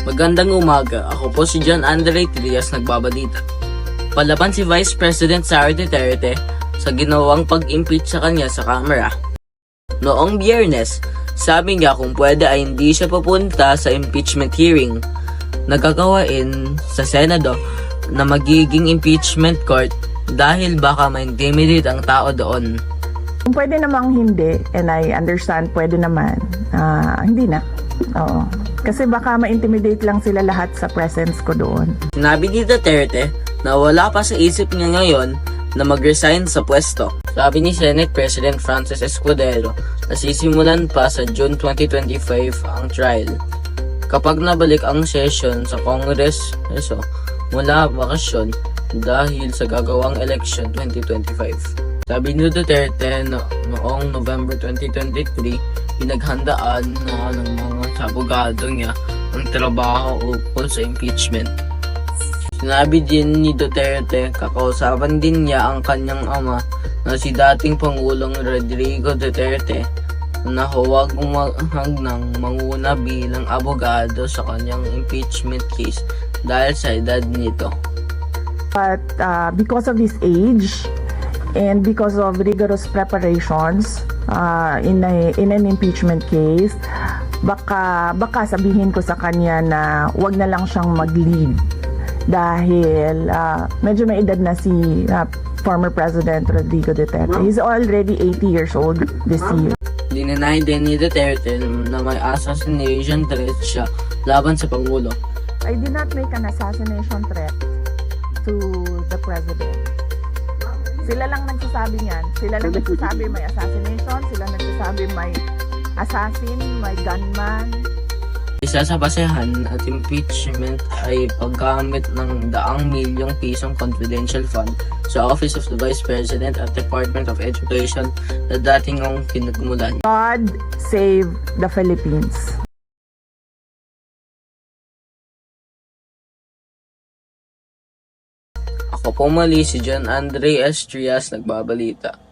Magandang umaga, ako po si John Andre Trias nagbabalita. Palaban si Vice President Sara Duterte sa ginawang pag-impeach sa kanya sa Kamara. Noong Biyernes, sabi niya kung pwede ay hindi siya papunta sa impeachment hearing na gagawain sa Senado na magiging impeachment court dahil baka ma-intimidate ang tao doon. Kung pwede namang hindi, and I understand pwede naman, hindi na. Oo. Kasi baka ma-intimidate lang sila lahat sa presence ko doon. Sinabi ni Duterte na wala pa sa isip niya ngayon na mag-resign sa pwesto. Sabi ni Senate President Francis Escudero na sisimulan pa sa June 2025 ang trial. Kapag nabalik ang session sa Congress mula bakasyon dahil sa gagawang election 2025. Sabi ni Duterte na noong November 2023, pinaghandaan na ng mga abogado niya ang trabaho ukol sa impeachment. Sinabi din ni Duterte, kakausapan din niya ang kanyang ama na si dating Pangulong Rodrigo Duterte na huwag nang manguna bilang abogado sa kanyang impeachment case dahil sa edad nito. But because of his age and because of rigorous preparations in an impeachment case, baka sabihin ko sa kanya na wag na lang siyang mag-lead dahil medyo may edad na si former President Rodrigo Duterte. He's already 80 years old this year. Dinanay din ni Duterte na may assassination threat siya laban sa Pangulo. I did not make an assassination threat to the President. Sila lang nagsasabi niyan. Sila lang nagsasabi may assassination, sila nagsasabi may assassin, may gunman. Isa sa basehan at impeachment ay paggamit ng daang milyong pisong confidential fund sa Office of the Vice President at Department of Education na dating ang pinagmulan. God save the Philippines. Ako po muli si John Andre S. Trias nagbabalita.